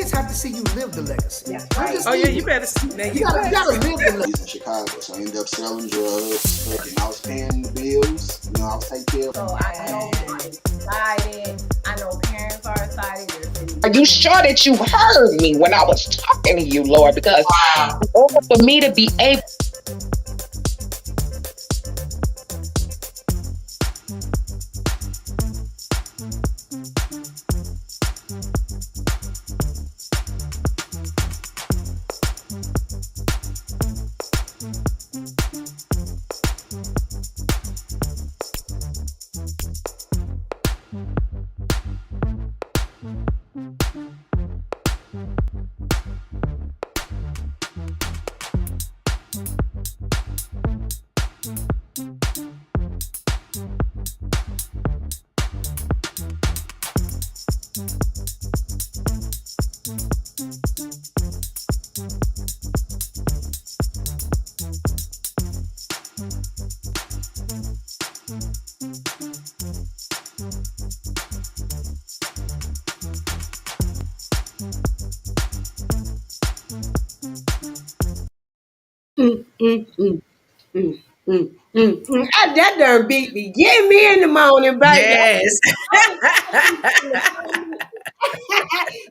just have to see you live the legacy. That's Don't right. just Oh yeah, speak you it. better. Now You you gotta, you better. gotta live the legacy. He's in Chicago, so I ended up selling drugs. And I was paying the bills. You know, I was taking care of. So I know it's excited. I know parents are excited. Are you sure that you heard me when I was talking to you, Lord? Because in order for me to be able Mm, mm, mm, mm, that done beat me. Get me in the morning, baby. Yes.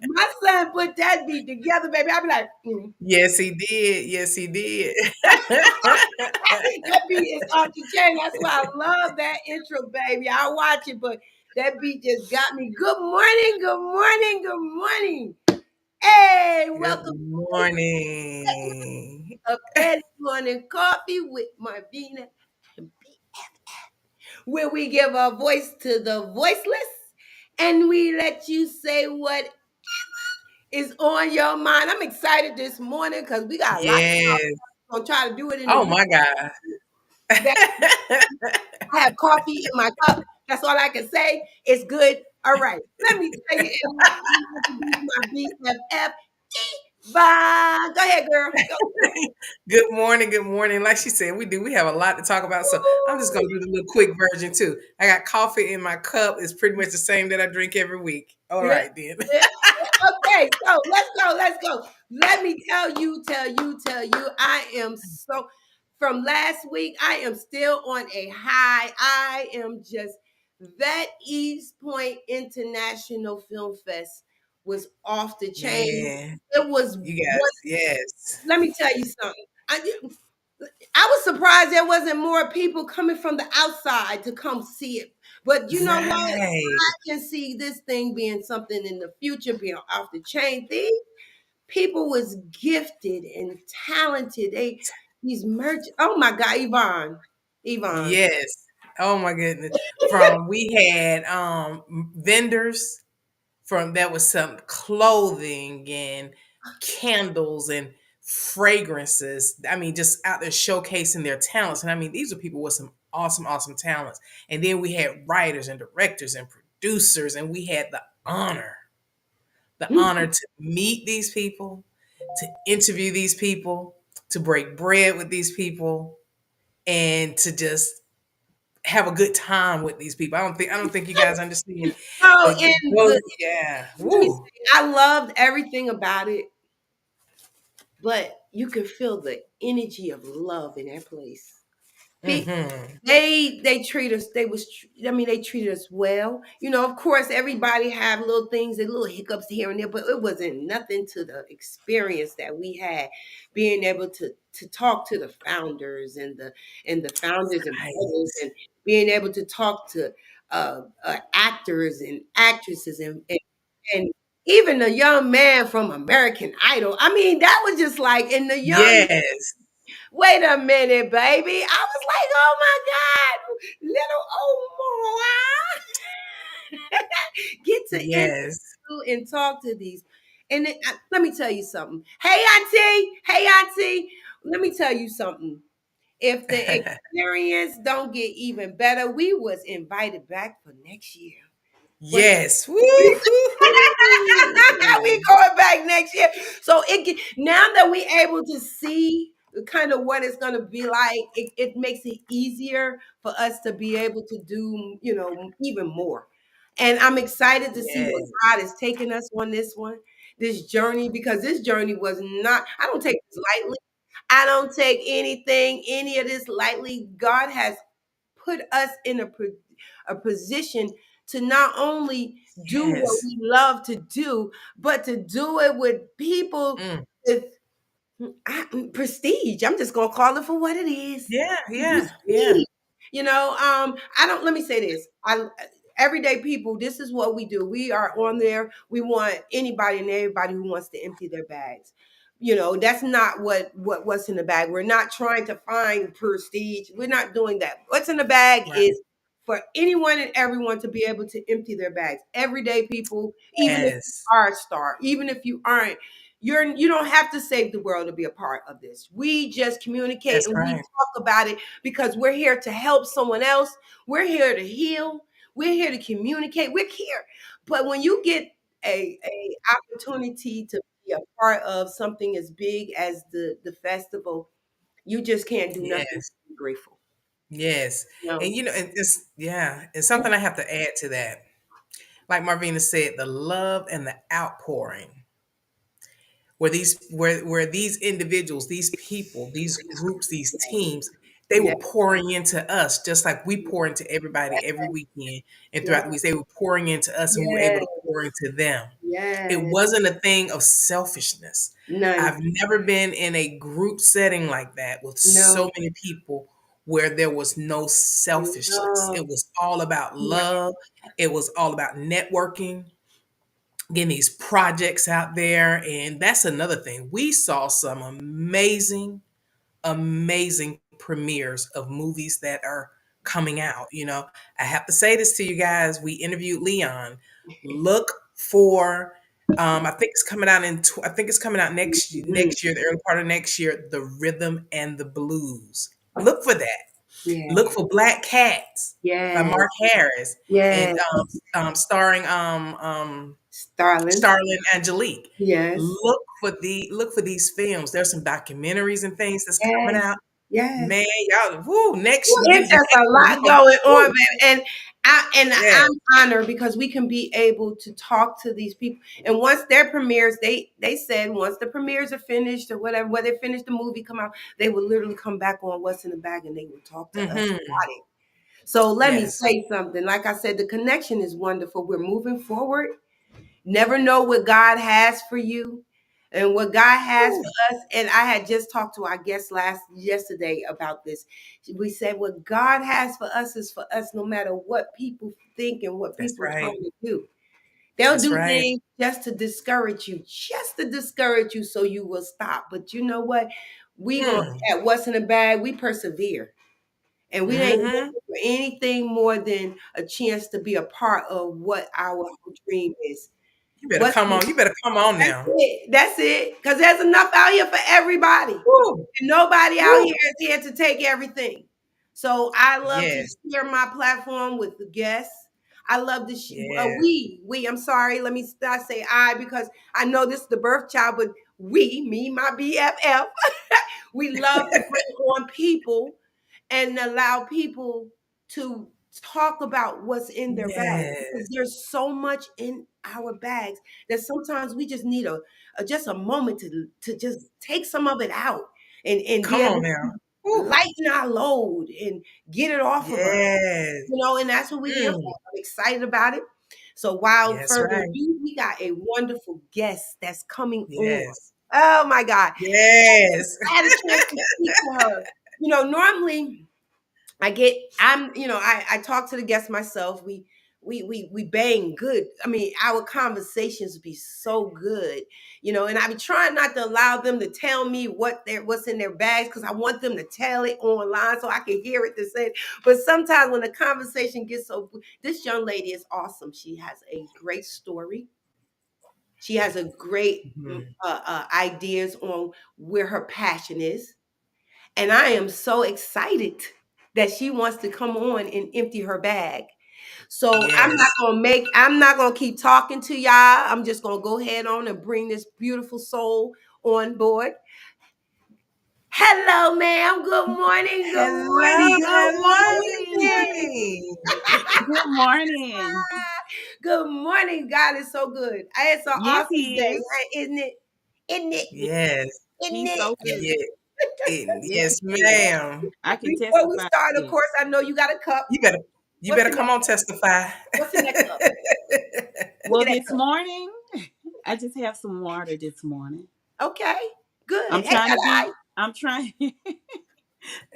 My son put that beat together, baby. I be like, Yes, he did. Yes, he did. that beat is off the chain. That's why I love that intro, baby. I watch it, but that beat just got me. Good morning, good morning, good morning. Hey, Good welcome morning. to Petty Morning Coffee with Marvina and B, where we give a voice to the voiceless and we let you say what is on your mind. I'm excited this morning because we got a lot. Yes. I'm gonna try to do it in the Oh room. my God. That I have coffee in my cup. That's all I can say. It's good. All right. Let me tell you, my BFF, Yvonne. Go ahead, girl. Go. Good morning. Good morning. Like she said, we do. We have a lot to talk about. So I'm just going to do the little quick version too. I got coffee in my cup. It's pretty much the same that I drink every week. All Yeah, right, then. yeah. Okay, so let's go. Let's go. Let me tell you. I am so from last week. I am still on a high. I am just that East Point International Film Fest was off the chain. Yeah. It was You one. guys. Yes. Let me tell you something. I was surprised there wasn't more people coming from the outside to come see it. But you know what? Right. I can see this thing being something in the future, being off the chain. These people was gifted and talented. These merch. Oh my God, Yvonne. Yes. Oh my goodness. From we had vendors from that was some clothing and candles and fragrances. I mean, just out there showcasing their talents. And I mean, these are people with some awesome, awesome talents. And then we had writers and directors and producers, and we had the honor to meet these people, to interview these people, to break bread with these people, and to just have a good time with these people. I don't think you guys understand. Oh, The and growth, yeah. let me Woo. say, I loved everything about it, but you could feel the energy of love in that place. Mm-hmm. They treat us. They treated us well. You know, of course, everybody have little things and little hiccups here and there, but it wasn't nothing to the experience that we had, being able to talk to the founders and the founders and brothers, Right. and being able to talk to actors and actresses and even the young man from American Idol. I mean, that was just like, and the young. Yes. Wait a minute, baby. I was like, oh my God, little old Moa. Get to Yes. interview and talk to these. And let me tell you something. Hey, Auntie. Let me tell you something. If the experience don't get even better, we was invited back for next year. But Yes. Woo. we going back next year. So now that we able to see kind of what it's going to be like, it makes it easier for us to be able to do, even more. And I'm excited to see where Yes. God is taking us on this one. this journey, because this journey was not, I don't take this lightly. I don't take any of this lightly. God has put us in a position to not only do what Yes. we love to do, but to do it with people Mm. with prestige. I'm just gonna call it for what it is. Yeah, yeah, yeah. Prestige. I don't. Let me say this. I Everyday people. This is what we do. We are on there. We want anybody and everybody who wants to empty their bags. That's not what's in the bag. We're not trying to find prestige. We're not doing that. What's in the bag Right. is for anyone and everyone to be able to empty their bags. Everyday people, even if you Yes. are a star, even if you aren't, you don't have to save the world to be a part of this. We just communicate That's and we right. talk about it because we're here to help someone else. We're here to heal. We're here to communicate. We're here. But when you get a opportunity to be a part of something as big as the festival, you just can't do nothing but Yes. be grateful. Yes. And No. and it's yeah, it's something I have to add to that. Like Marvina said, the love and the outpouring where these individuals, these people, these groups, these teams, they Yeah. were pouring into us just like we pour into everybody every weekend and Yeah. throughout the weeks. They were pouring into us and we were able Yes. to pour into them. It Yes. wasn't a thing of selfishness. None. I've never been in a group setting like that with No. so many people where there was no selfishness. No. It was all about Right. love. It was all about networking, getting these projects out there. And that's another thing. We saw some amazing premieres of movies that are coming out. I have to say this to you guys. We interviewed Leon. Look for I think it's coming out I think it's coming out Mhm. next year, the early part of next year, The Rhythm and the Blues. Look for that. Yeah. Look for Black Cats by Yes. Mark Harris Yes. and starring Starling. Starlin Angelique. Yes. Look for these films. There's some documentaries and things that's coming Yes. out. Yes. Man, y'all, woo, next Well, you it's just a you lot gonna going on, woo, baby. And I'm yes. honored because we can be able to talk to these people. And once their premieres, they said once the premieres are finished or whatever, whether they finish the movie, come out, they will literally come back on what's in the bag and they will talk to us Hmm. about it. So let me Yes. say something. Like I said, the connection is wonderful. We're moving forward. Never know what God has for you and what God has Woo. for us. And I had just talked to our guest yesterday about this. We said what God has for us is for us, no matter what people think and what That's people are right. trying to do. They'll That's do right. things just to discourage you so you will stop. But you know what? We gonna Hmm. at what's in the bag, we persevere. And we ain't Hmm. looking for anything more than a chance to be a part of what our dream is. You better What's come on. You better come on That's now. it. That's it. Because there's enough out here for everybody. Woo. And nobody out Woo. here is here to take everything. So I love to Yes. share my platform with the guests. I love to Yeah. I'm sorry, let me not say I because I know this is the birth child, but me, my BFF, we love to bring on people and allow people to talk about what's in their bags because Yes. there's so much in our bags that sometimes we just need just a moment to just take some of it out and be Come able on to now. Woo. lighten our load and get it off of us. Yes. And that's what we're here for. Mm. I'm excited about it. So while Yes, further right. ado, we got a wonderful guest that's coming on. Yes. Oh my God. Yes. I had a chance to speak to her. Normally I talk to the guests myself. We bang good. I mean, our conversations be so good, and I be trying not to allow them to tell me what's in their bags because I want them to tell it online so I can hear it to say it. But sometimes when the conversation gets this young lady is awesome. She has a great story. She has a great Mhm. ideas on where her passion is. And I am so excited that she wants to come on and empty her bag. So Yes. I'm not gonna keep talking to y'all. I'm just gonna go ahead on and bring this beautiful soul on board. Hello, ma'am. Good morning. Good Hello, morning. Good hello, morning. Tammy. Good morning. Good morning. God is so good. I had some Yes, awesome he day, is. right? Isn't it? Isn't it? Yes, Isn't He's it? so good. yeah, Yes, yes, he is. ma'am. I can Before we testify start, to of that. course, I know you got a cup. You better, you What's better in that come on, cup? testify. What's in that cup? Look Well, at that this cup. morning, I just have some water this morning. Okay. Good. I'm Hey, trying to be, Ally. I'm trying.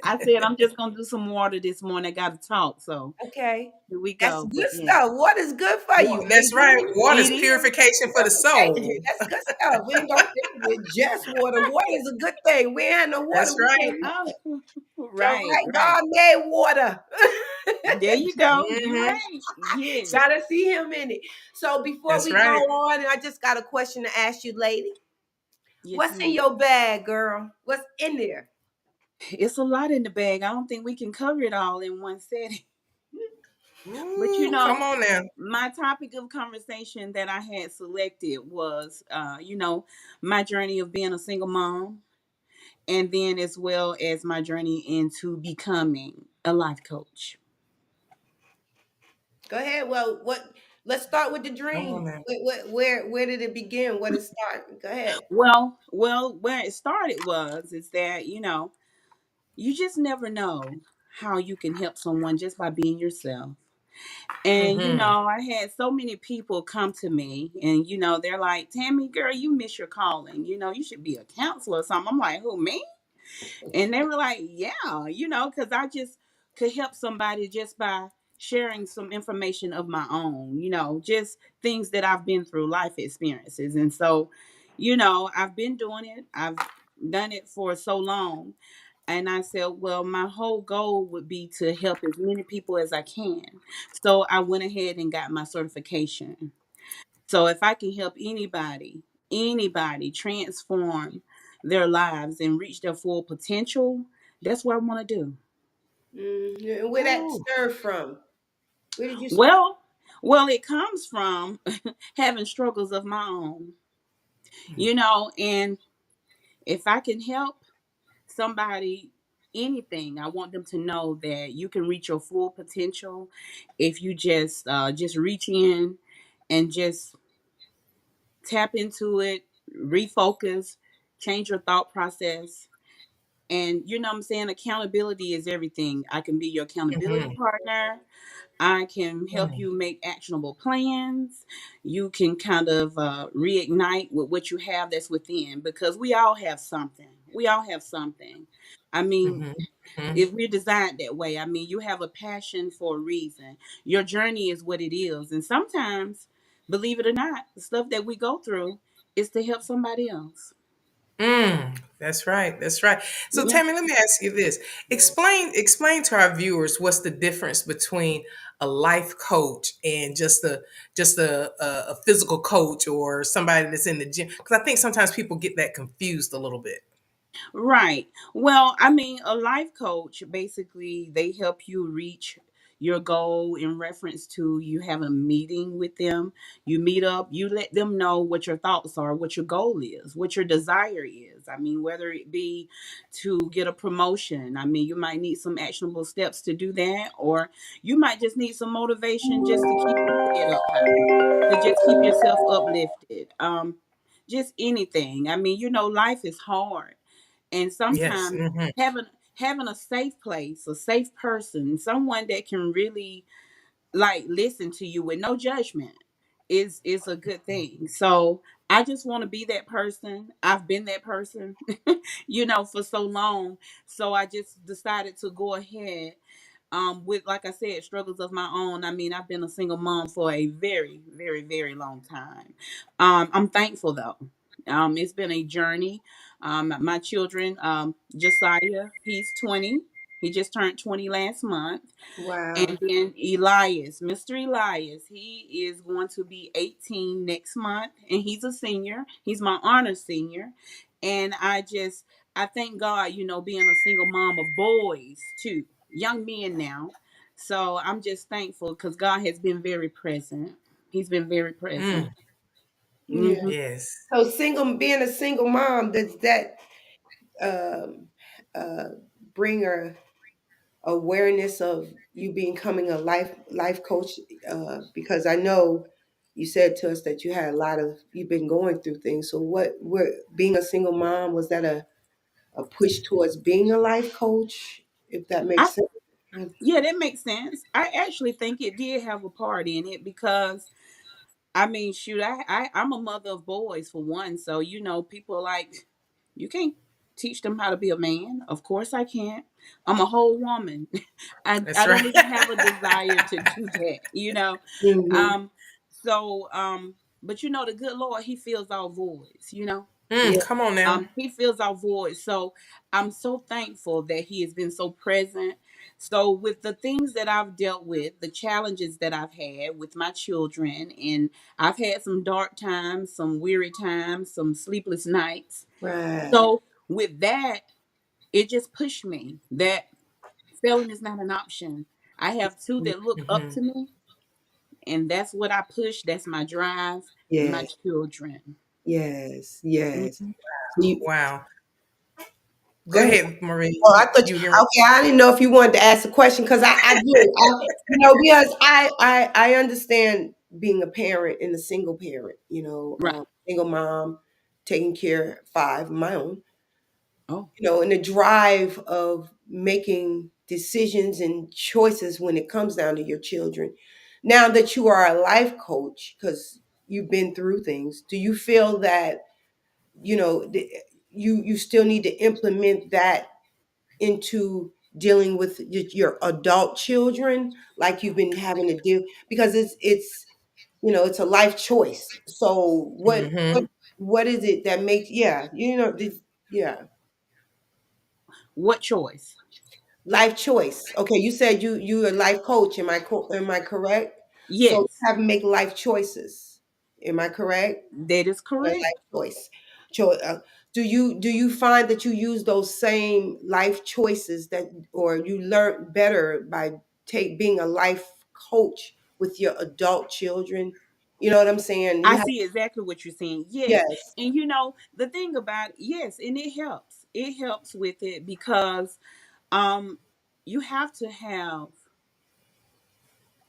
I said I'm just going to do some water this morning. I got to talk. So Okay. here we That's go. But good yeah, stuff. What is good for you, That's baby? right. Water's it is. purification for the Purification. soul. That's good stuff. We ain't gonna stick with just water. Water is a good thing. We ain't had no water. That's We right. can't Oh, all right, right, right. God made water. There you go. You're Hmm. right. Yes. Gotta see him in it. So before That's we go right. on, I just got a question to ask you, lady. Yes, What's in ma'am. your bag, girl? What's in there? It's a lot in the bag. I don't think we can cover it all in one setting. But Ooh, come on now. my topic of conversation that I had selected was, my journey of being a single mom, and then as well as my journey into becoming a life coach. Go ahead. Well, what? Let's start with the Come dream. on now. Where did it begin? Where did it start? Go ahead. Well, where it started was is that you just never know how you can help someone just by being yourself. And Hmm. I had so many people come to me and they're like, Tammy, girl, you miss your calling. You should be a counselor or something. I'm like, who, me? And they were like, yeah, because I just could help somebody just by sharing some information of my own, just things that I've been through, life experiences. And so, I've been doing it. I've done it for so long. And I said, well, my whole goal would be to help as many people as I can. So I went ahead and got my certification. So if I can help anybody transform their lives and reach their full potential, that's what I want to do. And where that Ooh. stirred from? Where did you start? Well, well, it comes from having struggles of my own, and if I can help somebody anything, I want them to know that you can reach your full potential if you just reach in and just tap into it, refocus, change your thought process. And you know what I'm saying? Accountability is everything. I can be your accountability Hmm. partner. I can help you make actionable plans. You can kind of reignite with what you have that's within because we all have something. We all have something. I mean, Hmm. Hmm. if we're designed that way, I mean, you have a passion for a reason. Your journey is what it is. And sometimes, believe it or not, the stuff that we go through is to help somebody else. That's right. That's right. So Yeah. Tammy, let me ask you this. Explain to our viewers what's the difference between a life coach and just a physical coach or somebody that's in the gym. Because I think sometimes people get that confused a little bit. Right. Well, I mean, a life coach basically they help you reach your goal in reference to you have a meeting with them. You meet up, you let them know what your thoughts are, what your goal is, what your desire is. I mean, whether it be to get a promotion, I mean, you might need some actionable steps to do that, or you might just need some motivation just to keep your head up high, to just keep yourself uplifted. Just anything. I mean, life is hard, and Yes. sometimes Hmm. having a safe place, a safe person, someone that can really like listen to you with no judgment is a good thing. So I just want to be that person. I've been that person for so long. So I just decided to go ahead with, like I said, struggles of my own. I mean, I've been a single mom for a very, very, very long time. I'm thankful though. It's been a journey. My children, Josiah, he's 20. He just turned 20 last month. Wow. And then Elias, Mr. Elias, he is going to be 18 next month, and he's a senior. He's my honor senior. And I thank God, being a single mom of boys too, young men now. So I'm just thankful because God has been very present. He's been very present. Mm. Hmm. Yes. So being a single mom, does that uh, bring a awareness of you becoming a life coach? Because I know you said to us that you had a lot of you've been going through things. So what being a single mom, was that a push towards being a life coach? If that I makes sense. Yeah, that makes sense. I actually think it did have a part in it because I mean, shoot, I'm a mother of boys for one, so people are like, you can't teach them how to be a man. Of course I can't. I'm a whole woman. I That's right. don't even have a desire to do that. Hmm. Um so but the good Lord, he fills all voids. Yeah. Come on now. He fills our void. So I'm so thankful that he has been so present. So with the things that I've dealt with, the challenges that I've had with my children, and I've had some dark times, some weary times, some sleepless nights. Right. So with that, it just pushed me that failing is not an option. I have two that look up Hmm. to me, and that's what I push. That's my drive, my Yeah. children. Yes. Yes. Mhm. So you Wow. Go go ahead. ahead, Marie. Oh, I thought You hear? okay. I didn't know if you wanted to ask a question because I do. Because I understand being a parent and a single parent. Right. Single mom, taking care of five of my own. Oh, And the drive of making decisions and choices when it comes down to your children. Now that you are a life coach, because you've been through things, do you feel that you still need to implement that into dealing with your adult children, like you've been having to do, because it's a life choice. So Hmm. what is it that makes, yeah, what choice? life choice? Okay, you said you a life coach. Am I correct? So you Yes, have to make life choices. Am I correct? that is A correct. life choice. Do you find that you use those same life choices, that or you learn better by take being a life coach with your adult children? You know what I'm saying? You I have see exactly what you're saying. Yes. yes. And the thing about yes, and it helps. It helps with it because um you have to have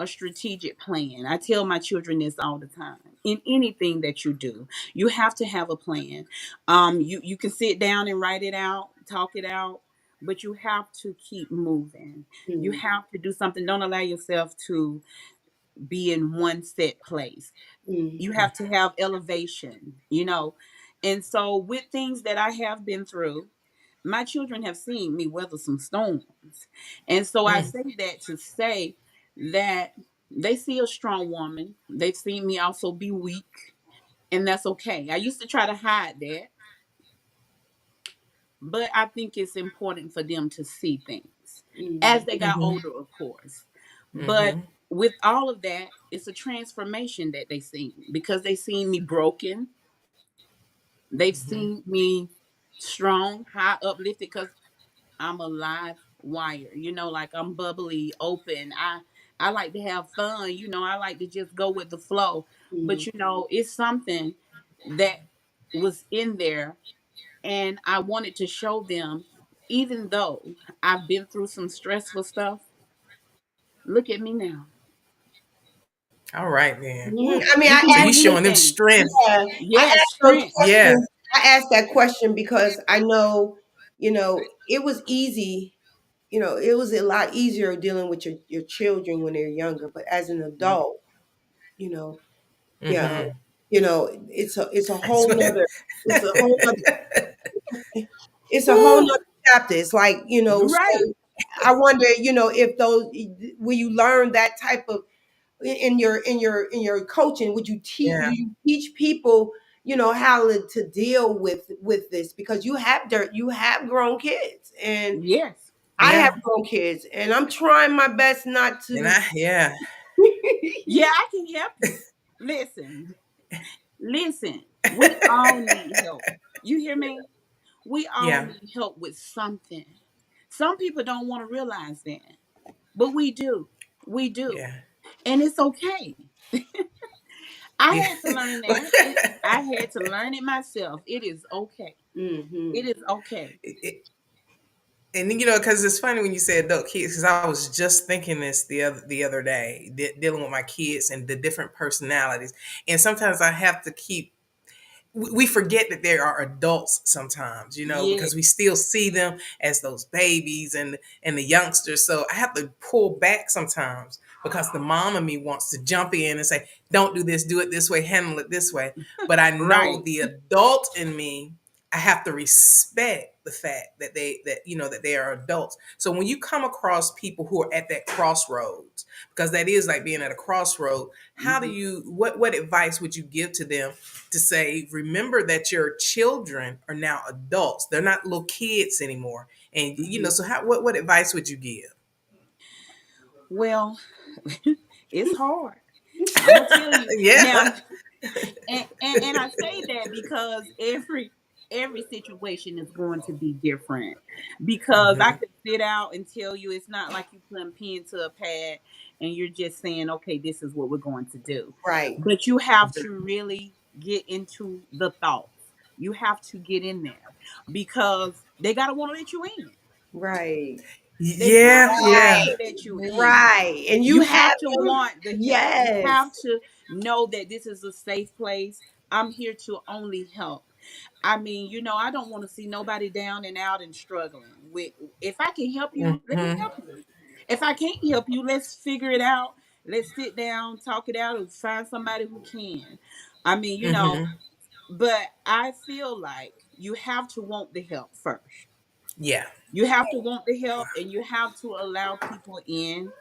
a strategic plan. I tell my children this all the time. In anything that you do, you have to have a plan. You can sit down and write it out, talk it out, but you have to keep moving. You Mm, have to do something. Don't allow yourself to be in one set place. mm, You have to have elevation. And so with things that I have been through, my children have seen me weather some storms. And so I Mm. say that to say that they see a strong woman. They've seen me also be weak, and that's okay. I used to try to hide that, but I think it's important for them to see things as mm, they got Hmm. older, of course. But Hmm. with all of that, it's a transformation that they see because they seen me broken. They've Hmm. seen me strong, high, uplifted because I'm a live wire. Like I'm bubbly, open. I like to have fun. I like to just go with the flow. But mm, it's something that was in there, and I wanted to show them, even though I've been through some stressful stuff. Look at me now. All right, then. mhm. Yeah, I mean, you can So do you showing them anything. strength? yeah, I Yes, asked those strength. Yeah. questions. I asked that question because I know, it was easy. It was a lot easier dealing with your children when they're younger, but as an adult, you know, yeah, Hmm. it's a That's whole what. nother, it's a whole nother, it's a whole nother chapter. It's like, Right. so I wonder, if those, will you learn that type of, in your coaching, would you teach, Yeah. people, how to deal with this, because you have grown kids, and Yes. I have Yeah. grown kids, and I'm trying my best not And to. yeah. Yeah, I can help you. Listen. Listen, we all need help. You hear me? We all Yeah. need help with something. Some people don't want to realize that, but we do. We do. Yeah. And it's okay. I Yeah. had to learn that. I had to learn it myself. It is okay. Hmm. It is okay. It- And because it's funny when you say adult kids, because I was just thinking this the other day, dealing with my kids and the different personalities, and sometimes I have to keep we forget that there are adults sometimes, Yeah. because we still see them as those babies and the youngsters. So I have to pull back sometimes because the mom of me wants to jump in and say, "Don't do this, do it this way, handle it this way." But I know Right. the adult in me, I have to respect the fact that they are adults. So when you come across people who are at that crossroads, because that is like being at a crossroad, how do Mhm. you what advice would you give to them to say, remember that your children are now adults. They're not little kids anymore. And Mhm. so what advice would you give? Well, it's hard. I'm gonna tell you now. Yeah. And I say that because every situation is going to be different. Because I Hmm. could sit out and tell you it's not like you putting pen to a pad and you're just saying, okay, this is what we're going to do. Right, But you have to really get into the thoughts. You have to get in there because they gotta want to let you in. right, They got Yeah, to want yeah. right, to let you in. right. And you You have have to them. want the help. You Yes, have to know that this is a safe place. I'm here to only help. I mean, I don't want to see nobody down and out and struggling. If I can help you, let me Hmm. help you. If I can't help you, let's figure it out. Let's sit down, talk it out, and find somebody who can. I mean, Hmm. but I feel like you have to want the help first. Yeah. You have to want the help and you have to allow people in.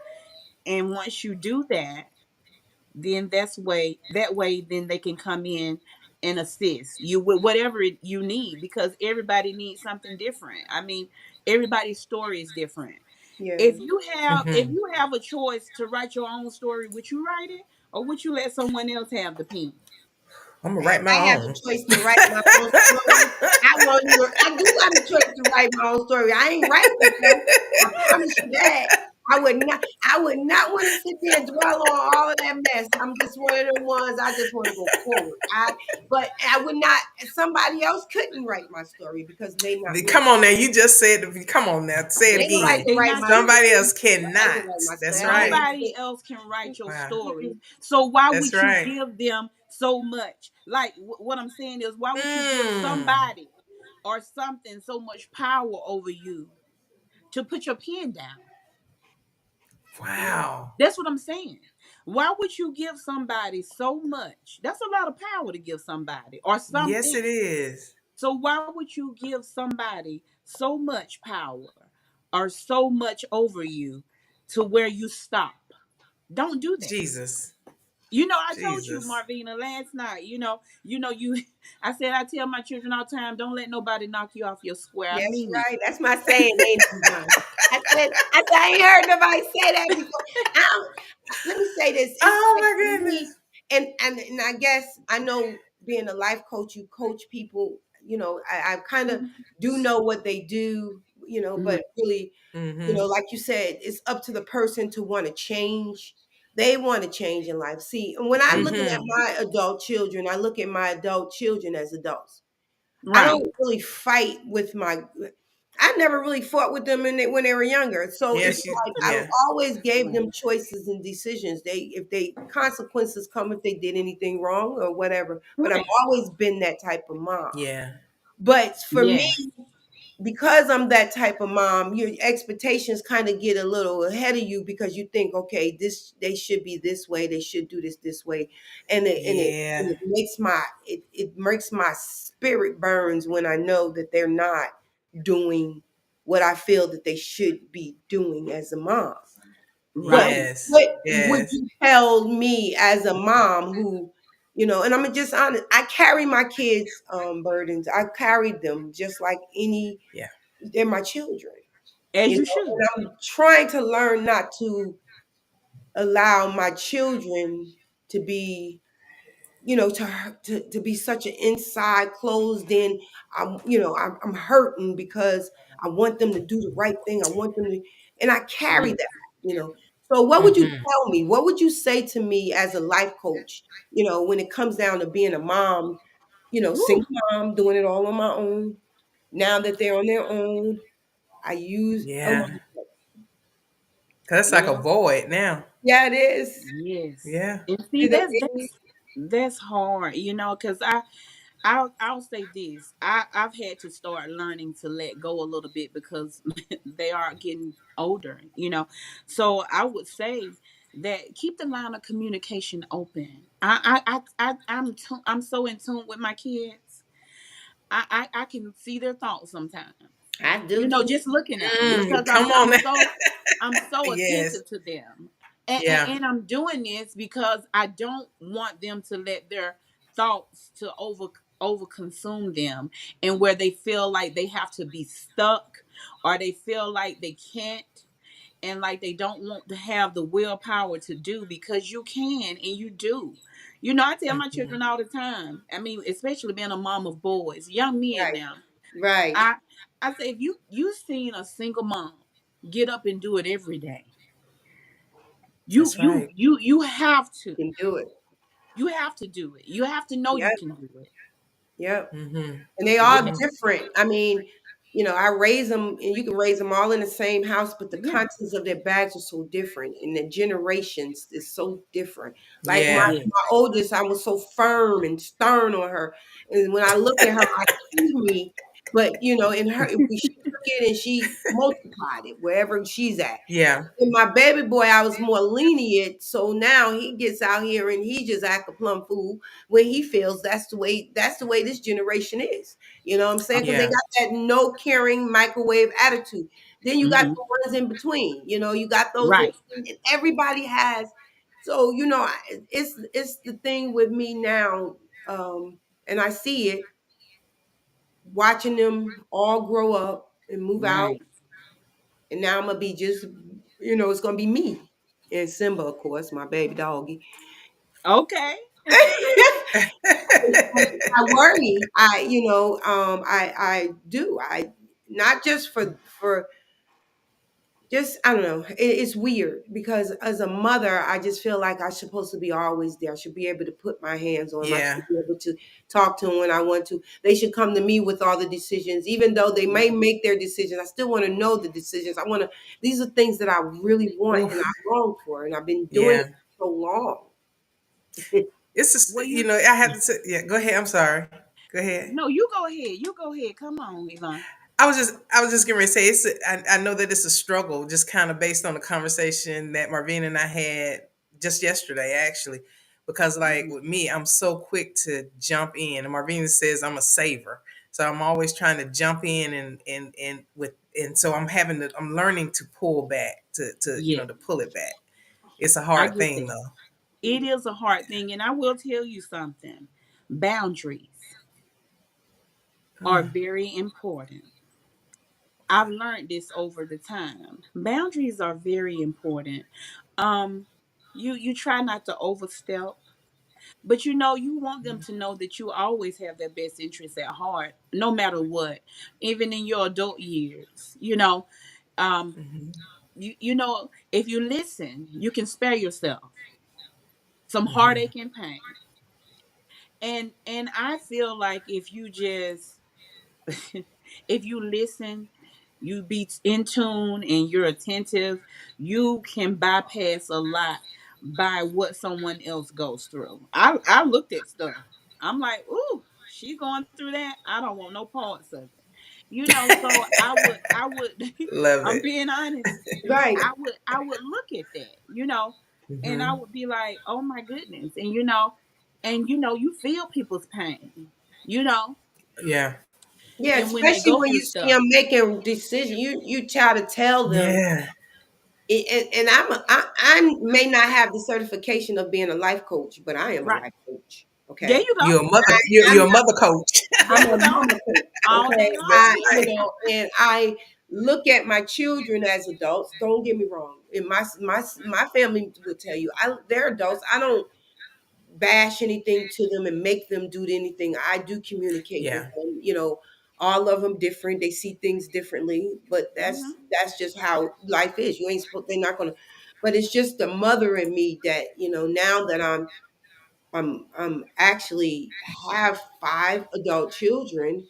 And once you do that, then that way then they can come in and assist you with whatever you need because everybody needs something different. I mean, everybody's story is different. yeah. If you have a choice to write your own story, would you write it or would you let someone else have the pen? I'm gonna If write I my have a own. choice to write my own story, I want you. I do got a choice to write my own story. I ain't writing it though. I promise you that. I would not. I would not want to sit there and dwell on all of that mess. I'm just one of them ones. I just want to go forward. But I would not. Somebody else couldn't write my story because they not Come ready. on now, you just said. Come on now, say it They ain't right again. to They write not my you. Somebody story. else Nobody cannot. can write my That's story. I right. don't Nobody think. else can write your Wow. stories. So why That's would you right. give them so much? Like what I'm saying is, why would you give Mm. somebody or something so much power over you to put your pen down? Wow. That's what I'm saying. Why would you give somebody so much? That's a lot of power to give somebody or Yes, something. it is. So why would you give somebody so much power or so much over you to where you stop? Don't do that. Jesus. I told you, Jesus. Marvina, last night. I said I tell my children all the time, don't let nobody knock you off your square. I That's mean it. right. That's my saying, ain't it, John? I ain't heard nobody say that before. I don't, let me say this. It's Oh like my for me, goodness. and I guess I know being a life coach, you coach people. I kind of Mhm. do know what they do. Mhm. But really, Mm-hmm. like you said, it's up to the person to want to change. They want to change in life. See, and when I'm looking at Mm-hmm. my adult children, I look at my adult children as adults. I Right. don't really fight with my. I never really fought with them when they were younger. So it's Yes, you. like I Yeah. always gave Right. them choices and decisions. If they consequences come if they did anything wrong or whatever. But I've Right. always been that type of mom. Yeah. But for me, Yeah. because I'm that type of mom, your expectations kind of get a little ahead of you because you think, okay, this they should be this way, they should do this way, and Yeah. it makes my spirit burns when I know that they're not doing what I feel that they should be doing as a mom. But Right. Yes. what would Yes. you tell me as a mom who, and I'm just honest, I carry my kids' burdens. I carried them just like Yeah. they're my children, As you should. and I'm trying to learn not to allow my children to be to be such an inside closed in. I'm hurting because I want them to do the right thing. I want them to, and I carry Yeah. that. So what would you Mm-hmm. tell me? What would you say to me as a life coach, when it comes down to being a mom, single Woo. mom, doing it all on my own, now that they're on their own, I use a Yeah. lot. 'Cause that's like a Yeah. void now. Yeah, it is. Yes. Yeah. And see, See the that's hard, because I'll say this. I've had to start learning to let go a little bit because they are getting older. So I would say that keep the line of communication open. I'm so in tune with my kids. I can see their thoughts sometimes. I do too. Just looking at them because Come on now. I'm so Yes. attentive to them, and, and, Yeah. and I'm doing this because I don't want them to let their thoughts to over consume them, and where they feel like they have to be stuck, or they feel like they can't, and like they don't want to have the willpower to do, because you can and you do. I tell my Mhm. children all the time. I mean, especially being a mom of boys, young men Right. now. Right. I I say if you seen a single mom get up and do it every day, you That's you right. you you have to. You can do it. You have to do it. You have to know you Yep. can do it. Yep. Mhm. And they You all have, Mhm. different. I mean, I raise them, and you can raise them all in the same house, but the yeah. contents of their bags are so different, and the generations is so different. Like my Yeah. Yes. my oldest, I was so firm and stern on her, and when I look at her, I see me. But in her, she took it and she multiplied it wherever she's at. Yeah. And my baby boy, I was more lenient. So now he gets out here and he just act a plum fool when he feels that's the way this generation is. You know what I'm saying? Because they Yeah. got that no caring microwave attitude. Then you got Hmm. the ones in between. You got those Right. and everybody has. So it's the thing with me now, and I see it watching them all grow up and move out, Right. and now I'm gonna be just, it's gonna be me and Simba, of course, my baby doggy. Okay. I worry. I do. I not just for just I don't know. It's weird because as a mother, I just feel like I'm supposed to be always there. I should be able to put my hands on them. I Yeah. should be able to talk to them when I want to. They should come to me with all the decisions, even though they may Right. make their decisions. I still want to know the decisions. I want to. These are things that I really want and Oof. I long for, and I've been doing it Yeah. so long. It's Well, just, I have to say, yeah, go ahead. I'm sorry. Go ahead. no, you go ahead. You go ahead. Come on, Yvonne. I was just going to say I know that it's a struggle, just kind of based on the conversation that Marvin and I had just yesterday, actually, because like Mhm. with me, I'm so quick to jump in, and Marvin says I'm a saver, so I'm always trying to jump in and so I'm learning to pull back to Yeah, to pull it back. It's a I hard get thing that. though. It is a hard thing, and I will tell you something. Boundaries are very important. I've learned this over the time. Boundaries are very important. Um, you try not to overstep, but you want them to know that you always have their best interests at heart, no matter what, even in your adult years. Um, Hmm. if you listen, you can spare yourself some Hmm. heartache and pain. And I feel like if you just if you listen, you be in tune and you're attentive, you can bypass a lot by what someone else goes through. I looked at stuff. I'm like, ooh, she going through that. I don't want no parts of it. So I would Love I'm it. being honest. Right. I would look at that, and I Hmm. would be like, oh my goodness. And you feel people's pain, you know, Yeah. Yeah, and when they especially go when through you see stuff. them making decisions, you try to tell them. Yeah. And I may not have the certification of being a life coach, but I am a Right. life coach. There Okay, you go. You're a mother. I'm You're a mother coach. There I'm you a go. mama coach. All Okay, day That's long. right. and I look at my children as adults. Don't get me wrong. And my family will tell you, they're adults. I don't bash anything to them and make them do anything. I do communicate with Yeah. them. All of them different. They see things differently, but Hmm. that's just how life is. You ain't supposed. They're not gonna. But it's just the mother in me that now that I'm actually have 5 adult children.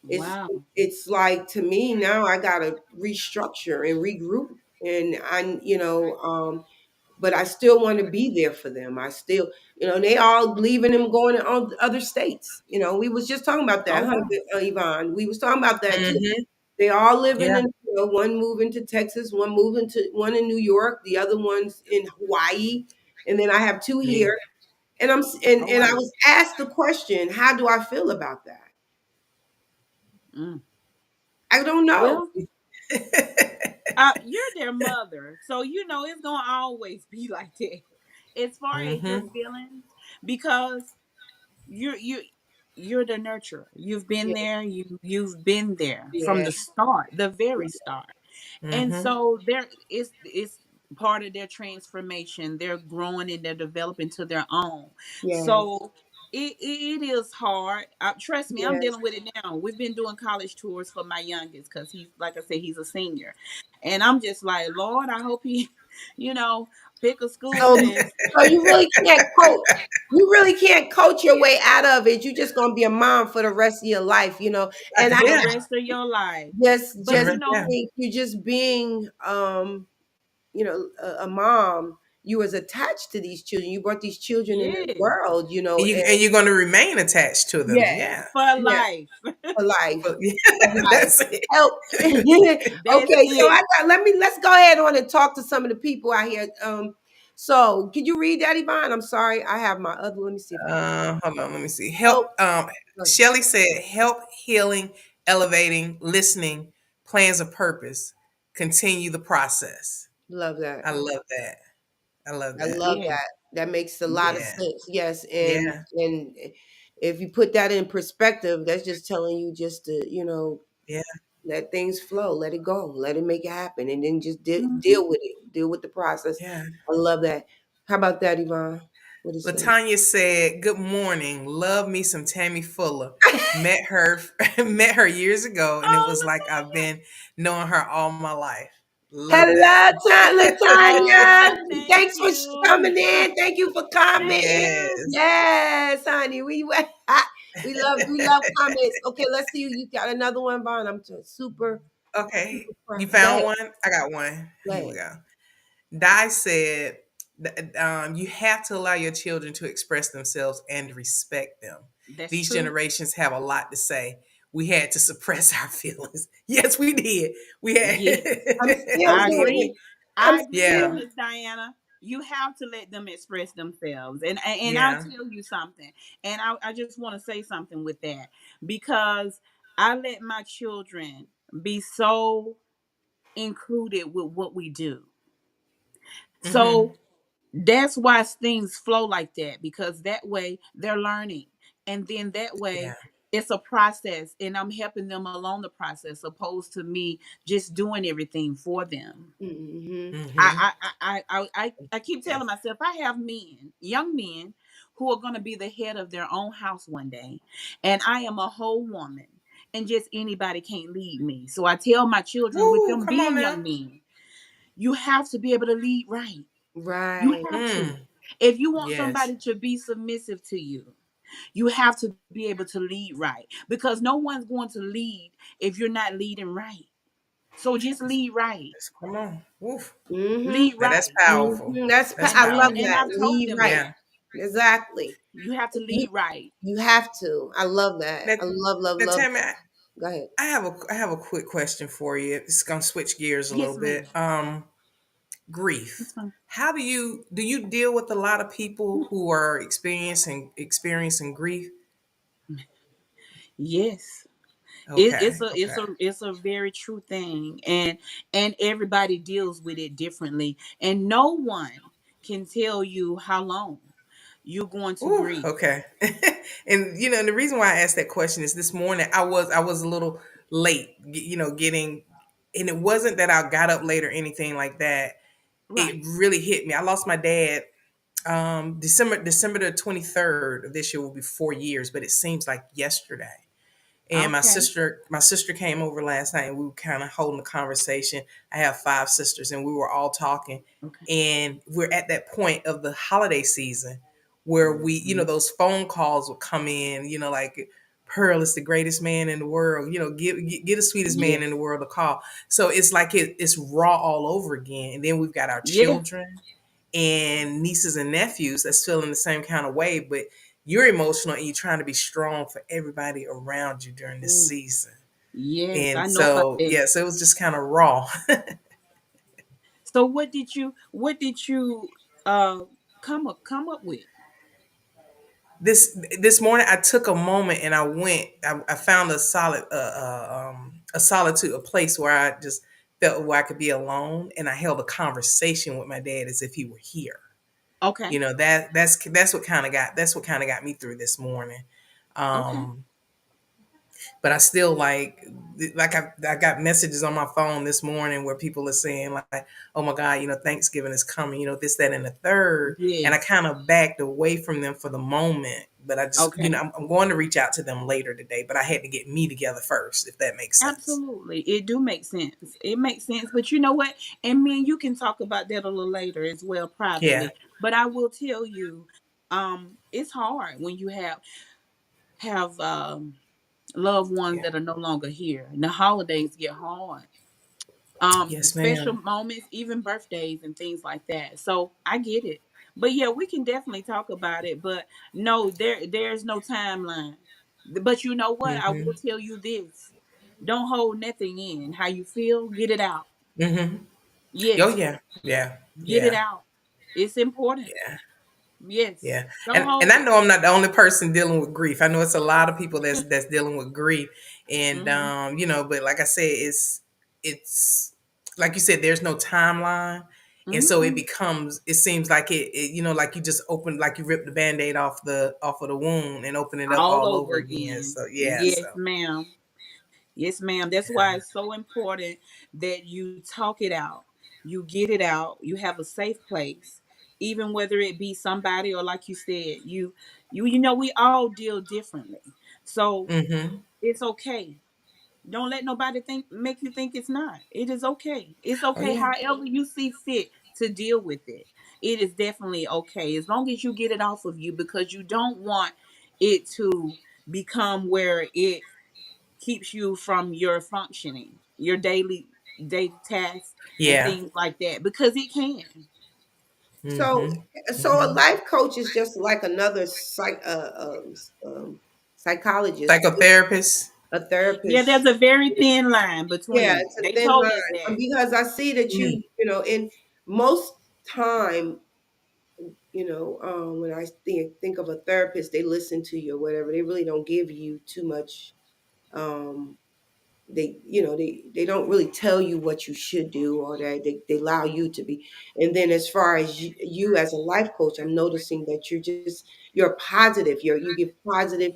it's Wow. it's like, to me now I gotta restructure and regroup, and but I still want to be there for them. I still, they all leaving and going on other states. We was just talking about Oh that, huh, wow. Yvonne? We was talking about that too. Hmm. They all living Yeah. in, one moving to Texas, one in New York, the other one's in Hawaii, and then I have two Yeah. here. And and I Oh was asked the question, how do I feel about that? wow. I don't know. Well, you're their mother, so you know it's gonna always be like that. As far as your Hmm. feelings, because you you're the nurturer. You've been Yeah, there. You've been there from yeah, the start, the very start. And Hmm. so there is it's part of their transformation. They're growing and they're developing to their own. yes, So it is hard. Trust me, I'm yes. dealing with it now. We've been doing college tours for my youngest because he's, like I said, he's a senior, and I'm just like, Lord, I hope he, you know, pick a school So, and so you really can't coach. You really can't coach your way out of it. You're just gonna be a mom for the rest of your life, And I for the Yeah. rest of your life. But just you know, think you're just being, a mom. You was attached to these children. You brought these children in the yes, world, and And you're going to remain attached to them. yeah, Yeah. for yeah, life. for life. But yeah, For life. that's it. Help. That's Okay, so it. let's go ahead on and talk to some of the people out here. So could you read that, Yvonne? I'm sorry, I have my other. Let me see if I can Hold on, let me see. Help. help. Shelly said, "Help, healing, elevating, listening, plans of purpose. Continue the process." Love that. I love that. I love I that. love Yes. that. That makes a lot of Yeah. sense. Yes, and Yeah. if you put that in perspective, that's just telling you just to, Yeah. let things flow, let it go, let it make it happen, and then just Mhm. deal with it, deal with the process. Yeah. I love that. How about that, Yvonne? What it say? Latanya said, "Good morning. Love me some Tammy Fuller. Met her met her years ago, and it Oh, was like I've been knowing her all my life. Love that." Hello, Latanya. oh, thank Thanks for you. coming in. Thank you for Thank commenting. you. Yes. Yes, honey. We love comments. Okay, let's see. You got another one, Vaughn. I'm just super, Okay. super You proud. Go found ahead. one? I got one. Go Here we ahead. go. Di said, you have to allow your children to express themselves and respect them. That's These true. generations have a lot to say. We had to suppress our feelings. Yes, we did. We had. Yes. I'm still I doing it. agree. I'm I agree with Yeah. still. Miss Diana. You have to let them express themselves. And I'll Yeah. tell you something. And I just want to say something with that because I let my children be so included with what we do. Hmm. So that's why things flow like that because that way they're learning. And then that Yeah. way it's a process and I'm helping them along the process opposed to me just doing everything for them. Hmm. Hmm. I keep telling Yes. myself I have men, young men, who are going to be the head of their own house one day, and I am a whole woman, and just anybody can't lead me. So I tell my children, with Woo, them come on being now. young men, you have to be able to lead right. You Right. have to. Mm, If you want yes. somebody to be submissive to you, you have to be able to lead right because no one's going to lead if you're not leading right. So just lead right. Come on. Woof. Hmm. Lead Now that's right. powerful. That's That's I love And powerful. that. I've told Lead them right. that. Yeah. Exactly. You have to You lead right. you have to. I love that. Now, I love, love, now love. Tammy, Go ahead. I have a quick question for you. It's gonna switch gears a Yes, little ma'am. bit. Grief. It's fine. How do you deal with a lot of people who are experiencing grief? Yes. Okay. It's Okay. a very true thing. And everybody deals with it differently. And no one can tell you how long you're going to Ooh, grieve. okay. And and the reason why I asked that question is this morning I was a little late, getting, and it wasn't that I got up late or anything like that. It Right. really hit me. I lost my dad December the 23rd of this year will be 4 years, but it seems like yesterday. And my Okay. sister, my sister came over last night and we were kind of holding a conversation. I have five sisters and we were all talking. Okay. And we're at that point of the holiday season where we, Mhm. those phone calls will come in, like Pearl is the greatest man in the world. Get the sweetest man in Yes. the world a call. So it's like it's raw all over again. And then we've got our Yeah. children and nieces and nephews that's feeling the same kind of way. But you're emotional and you're trying to be strong for everybody around you during this Ooh, season. yes, I And know about so, that. yeah, so it was just kind of raw. So what did you uh come up with? This morning I took a moment and I found a solitude, a place where I just felt where I could be alone, and I held a conversation with my dad as if he were here. Okay. That's what kind of got me through this morning. Okay. um but I still I got messages on my phone this morning where people are saying like, oh my God, Thanksgiving is coming, this, that, and the third. And I Yes. kind of backed away from them for the moment, but I just, Okay. I'm going to reach out to them later today, but I had to get me together first, if that makes sense. Absolutely. It do make sense. It makes sense. But you know what? And me and you can talk about that a little later as well Yeah. privately. But I will tell you, it's hard when you have loved ones Yeah. that are no longer here. And the holidays get hard. Yes, Special ma'am. moments, even birthdays and things like that. So I get it. But yeah, we can definitely talk about it. But no, there's no timeline. But you know what? I will Mm-hmm. tell you this. Don't hold nothing in. How you feel, get it out. Mm-hmm. Oh Yes, yeah. Yeah. get it Yeah. out. It's important. Yeah. Yes. Yeah, Don't and hold I it. know I'm not the only person dealing with grief. I know it's a lot of people that's dealing with grief, and Hmm. but like I said, it's like you said, there's no timeline, and so Hmm. it seems like like you just open, like you rip the band-aid off of the wound and open it up All all over over again. again. So yeah, Yes, so ma'am. Yes, ma'am. That's why it's so important that you talk it out. You get it out. You have a safe place, even whether it be somebody or like you said, we all deal differently. So mm-hmm. it's okay. Don't let nobody make you think it's not. It is okay. It's Oh okay yeah, however you see fit to deal with it. It is definitely okay as long as you get it off of you because you don't want it to become where it keeps you from your functioning, your daily tasks and yeah, things like that because it can. So, mm-hmm. so a Mm-hmm. life coach is just like another psychologist, Psychotherapist. a Yeah, therapist. there's a very thin line Yeah, between. it's a They thin told us line that. because I see that Mm. in most time, when I think of a therapist, they listen to you or whatever. They really don't give you too much. Um, they don't really tell you what you should do or that they allow you to be. And then as far as you as a life coach, I'm noticing that you're positive, you give positive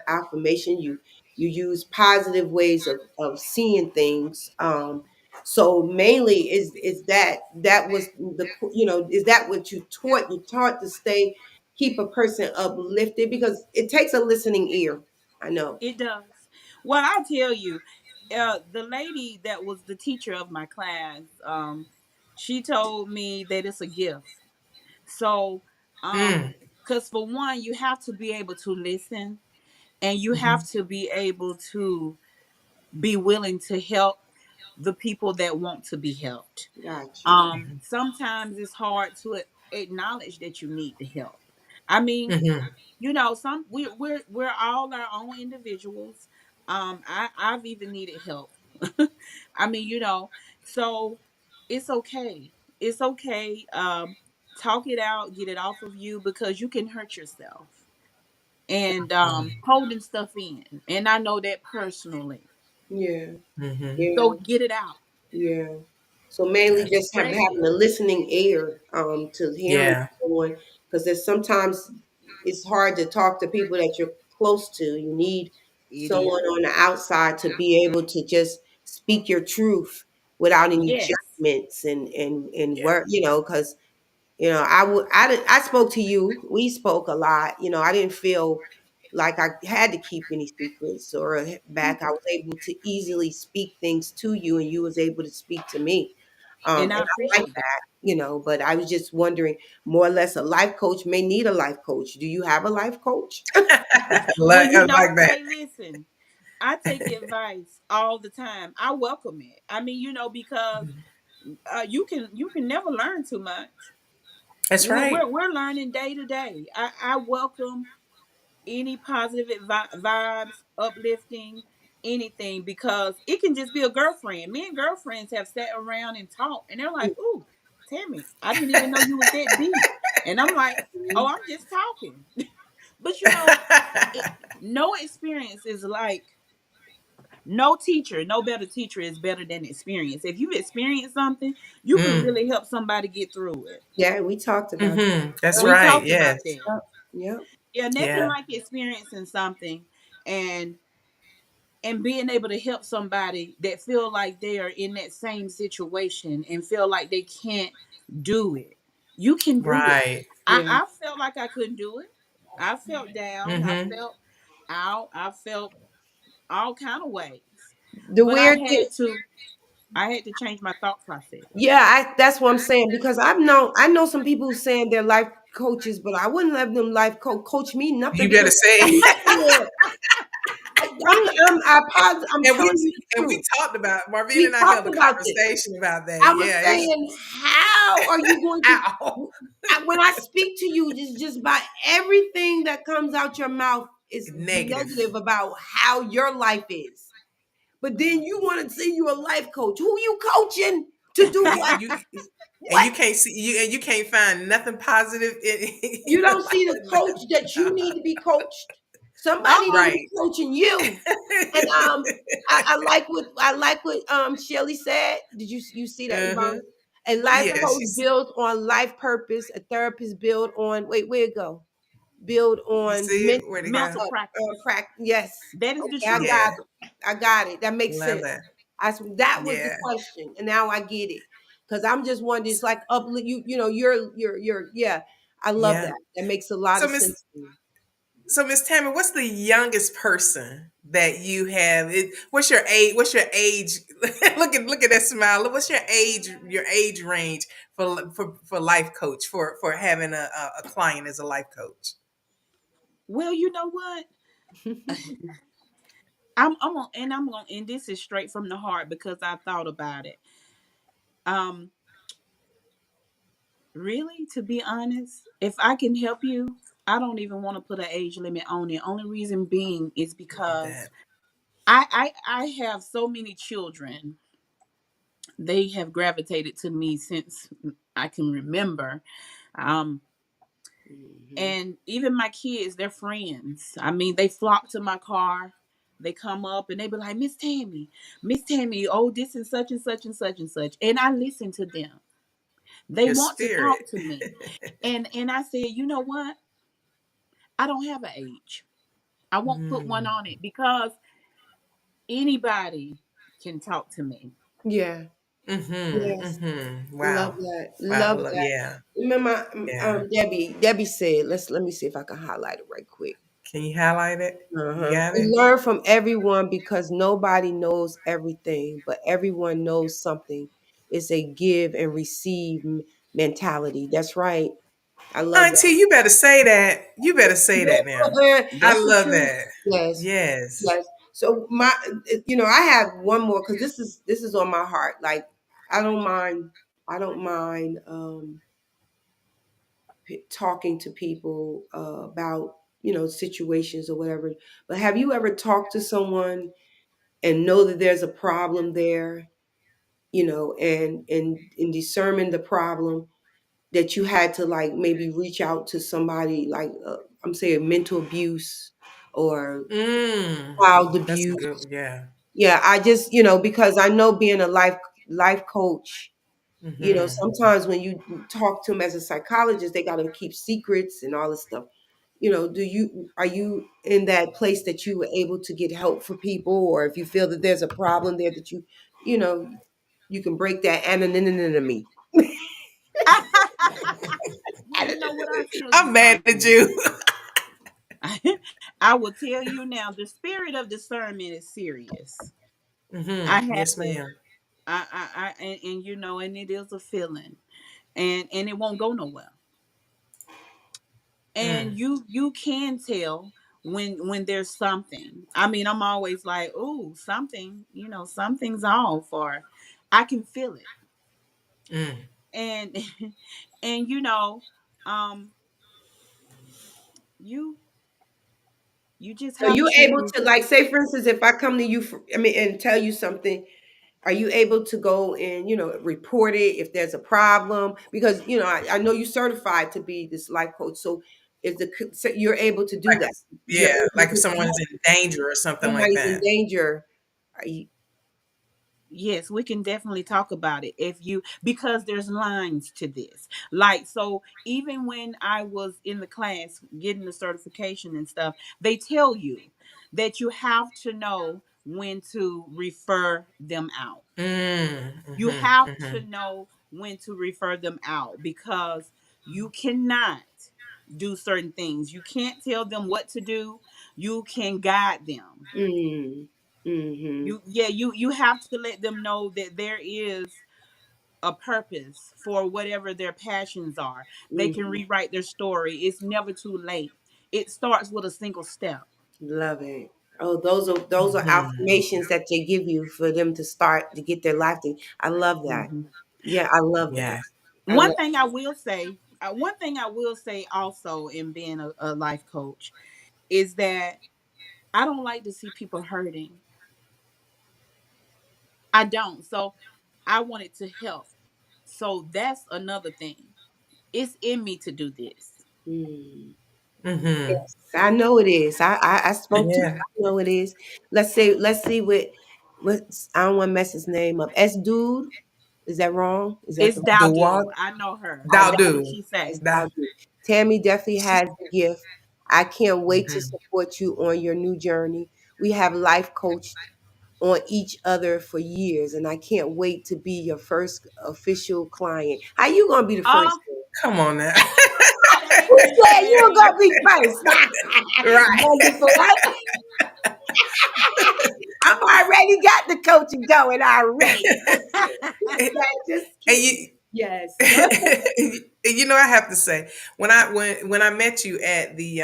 affirmation, you use positive ways of seeing things. So mainly that was is that what you taught to stay keep a person uplifted because it takes a listening ear. I know. It does. Well, I tell you, the lady that was the teacher of my class, she told me that it's a gift. So, Mm. because for one, you have to be able to listen, and you Mm-hmm. have to be able to be willing to help the people that want to be helped. Got you. Sometimes it's hard to acknowledge that you need the help. I mean, Mm-hmm. some we're all our own individuals. I've even needed help. I mean, so it's okay. It's okay. Talk it out, get it off of you because you can hurt yourself and holding stuff in. And I know that personally. Yeah, Mm-hmm. yeah, So get it out. yeah. So mainly just Express having it. a listening ear to hearing Yeah. someone because there's sometimes it's hard to talk to people that you're close to. You need It is. someone on the outside to be able to just speak your truth without any Yes. judgments and Yeah. work, because I spoke to you. We spoke a lot. I didn't feel like I had to keep any secrets or back. I was able to easily speak things to you, and you was able to speak to me. And I And I like appreciate that. that, but I was just wondering, more or less, a life coach may need a life coach. Do you have a life coach? Well, I like that. hey, listen, I take advice all the time. I welcome it. I mean, because you can never learn too much. That's We're right. we're, we're learning day to day. I welcome any positive vibes, uplifting, anything, because it can just be a girlfriend. Me and girlfriends have sat around and talked, and they're like, "Ooh, Tammy, I didn't even know you was that deep," and I'm like, "Oh, I'm just talking." But it, no experience is like no teacher, no better teacher is better than experience. If you've experienced something, you can Mm. really help somebody get through it. Yeah, we talked about that. Mm-hmm. That's We right. talked Yes. about that. Yep. Yep. Yeah, nothing Yeah. like experiencing something and being able to help somebody that feel like they are in that same situation and feel like they can't do it. You can do it. Right. Yeah. I felt like I couldn't do it. I felt down. I Mm-hmm. felt out. I felt all kind of ways. The But weird thing, I had to change my thought process. yeah, that's what I'm saying, because I know some people who saying they're life coaches, but I wouldn't let them life coach me nothing, You better because I'm say. not there. I'm and we telling you the and we truth. talked about Marvin We and I held talked a about this. conversation about that. I was Yeah. It's saying, how are you going ow. to? When I speak to you, it's just by everything that comes out your mouth is Negative. negative about how your life is. But then you want to say you're a life coach. Who you coaching to do what? You and What? you can't see you can't find nothing positive in You your don't see the coach that you need to be coached. Somebody need to be right. coaching you. And I like what Shelly said. Did you see that, Uh-huh. Yvonne? A What you life say? Yeah, coach she's builds on life purpose. A therapist build on, wait, where it go? Build you on see it? Where'd it go? Mental practice. Yes. That is the Okay, I truth. Yeah. got it. I got it. That makes Love sense. that. That was the Yeah. question, and now I get it. Because I'm just wondering, it's like you're yeah. I love Yeah. that. That makes a lot So of Miss sense to me. so Miss Tammy, what's the youngest person that you have? What's your age? What's your age? Look at that smile. What's your age? Your age range for life coach for having a client as a life coach. Well, you know what? I'm gonna, and this is straight from the heart because I thought about it. Um, Really, to be honest, if I can help you, I don't even want to put an age limit on it. Only reason being is Love because that. I have so many children. They have gravitated to me since I can remember. Um, Mhm. and even my kids, they're friends. I mean, they flock to my car. They come up and they be like, Miss Tammy, oh, this is such and such and such and such. And I listen to them. They Your want to talk spirit. to me. And I said, you know what? I don't have an age. I won't put one Mm. on it because anybody can talk to me. Yeah. Mm-hmm. Yes. Mm-hmm. Love Wow. that. Wow. Love that. Yeah. Remember, Yeah. Debbie. Debbie said, let me see if I can highlight it right quick. Can you highlight it? You got We it? learn from everyone because nobody knows everything, but everyone knows something. It's a give and receive mentality. That's right. I love Auntie, that. you better say that. You better say that now. I That's the love truth. that. Yes. Yes. Yes. So I have one more, because this is on my heart. Like, I don't mind. I don't mind talking to people about situations or whatever. But have you ever talked to someone and know that there's a problem there, and in discerning the problem, that you had to, like, maybe reach out to somebody, like, I'm saying mental abuse or Mm. child That's a abuse. good. Yeah. Yeah, I just, because I know, being a life coach, Mm-hmm. sometimes when you talk to them as a psychologist, they got to keep secrets and all this stuff. Are you in that place that you were able to get help for people, or if you feel that there's a problem there, that you know you can break that anonymity? Well, you know what? I'll tell you I'm mad at something. you. I will tell you now, the spirit of discernment is serious. I Mm-hmm. had Yes, to ma'am. and you know, and it is a feeling, and it won't go nowhere. And Mm, you can tell when there's something. I mean, I'm always like, "Ooh, something, you know, something's off," or I can feel it. mm. And and you know, um you you just So have you able to. to, like, say for instance, if I come to you for, I mean, and tell you something, are you able to go and, report it if there's a problem? Because, I know you certified to be this life coach. So so you're able to do Like, that. You're yeah, able like if to, someone's in danger or something like somebody's in that. danger. Are you, Yes, we can definitely talk about it if you, because there's lines to this. Like, so even when I was in the class getting the certification and stuff, they tell you that you have to know when to refer them out. Mm, You mhm, have to mhm. know when to refer them out, because you cannot do certain things. You can't tell them what to do. You can guide them. mm, mm-hmm, You have to let them know that there is a purpose for whatever their passions are. They can mm-hmm. rewrite their story. It's never too late. It starts with a single step. Love it. Oh, those are Mhm. affirmations that they give you for them to start to get their life thing. I love that. Mhm. Yeah, I love that. Yes. I love. One thing I will say also in being a life coach is that I don't like to see people hurting. I don't. So I wanted to help. So that's another thing. It's in me to do this. Mm. Mhm. Yes, I know it is. I spoke to you. Yeah. I know it is. Let's see what I don't want to mess his name up. S dude, is that wrong? Is that It's the The what? Dowdu. I know her. I Thou That's got what do. she as say. Thou. Dowd. Tammy definitely has the gift. I can't wait to Mhm. support you on your new journey. We have life coached on each other for years, and I can't wait to be your first official client. How you gonna be the Oh, first one? Come on now. thank Who you, said you were Tammy. gonna be first? Right. Wonderful. I'm already got the coaching going already. Okay, just And kidding. you, Yes. Go ahead. you know, I have to say, when I met you at the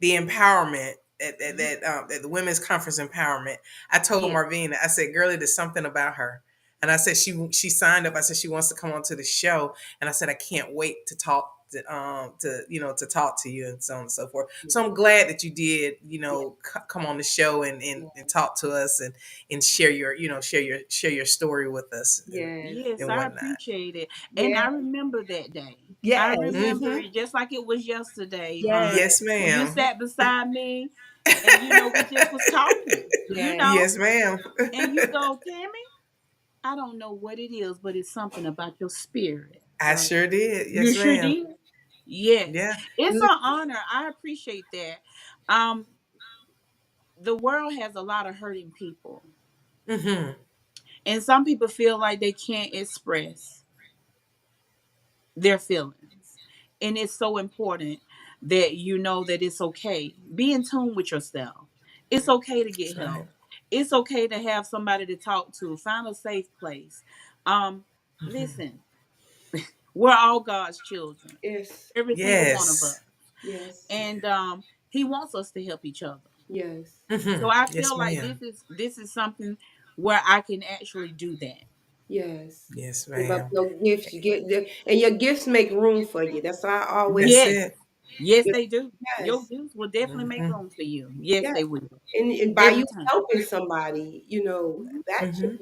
empowerment at the women's conference empowerment, I told Yeah. Marvina, I said, "Girlie, there's something about her," and I said she signed up. I said she wants to come onto the show, and I said I can't wait to talk to talk to you and so on and so forth. So I'm glad that you did Yeah, come on the show and talk to us and share your share your story with us yes. Yes, and I whatnot. appreciate it. And Yes. I remember that day. I Yes. remember Hmm. it just like it was yesterday, Yes. Vaughn. Yes, When you ma'am. sat beside me and we just was talking, Yes. Yes, ma'am. and you go, Tammy, I don't know what it is, but it's something about your spirit. I sure did. You Yes, sure ma'am. did? Yes. Yeah. It's an honor. I appreciate that. Um, the world has a lot of hurting people. Hmm. And some people feel like they can't express their feelings. And it's so important that you know that it's okay. Be in tune with yourself. It's okay to get That's right. help. It's okay to have somebody to talk to. Find a safe place. Um, Hmm. listen, we're all God's children. Yes. Every single one of us. Yes. Yes. And he wants us to help each other. Yes. So Hmm. I Yes, feel like ma'am. this is something where I can actually do that. Yes. Yes, Give up ma'am. your gifts. You get there, and your gifts make room for you. That's why I always That's Yes. it. Yes, they do. Your yes. gifts will definitely make Hmm. room for you. Yes, Yes. they will. And by Every you time. helping somebody, Mhm. that should, Hmm.